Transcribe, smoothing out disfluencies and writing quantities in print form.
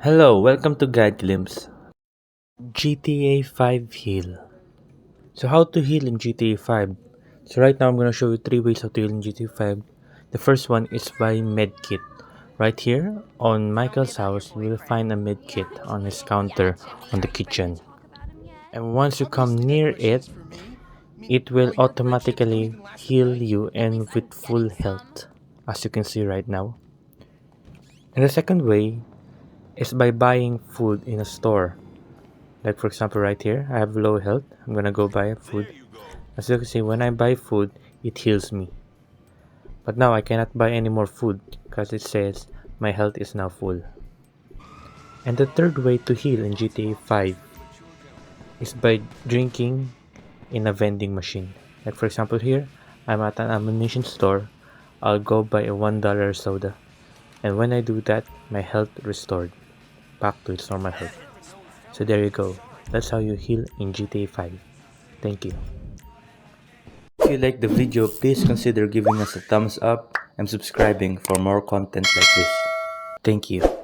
Hello, welcome to Guide Glimpse. GTA 5 Heal. So how to heal in GTA 5? So right now I'm gonna show you three ways how to heal in GTA 5. The first one is by medkit. Right here on Michael's house, you will find a medkit on his counter on the kitchen. And once you come near it, it will automatically heal you and with full health, as you can see right now. And the second way is by buying food in a store. Like for example right here, I have low health. I'm gonna go buy food. As you can see, when I buy food, it heals me. But now I cannot buy any more food because it says my health is now full. And the third way to heal in GTA 5 is by drinking in a vending machine. Like for example here, I'm at an ammunition store. I'll go buy a $1 soda. And when I do that, my health restored back to its normal health. So there you go. That's how you heal in GTA 5. Thank you. If you like the video, please consider giving us a thumbs up and subscribing for more content like this. Thank you.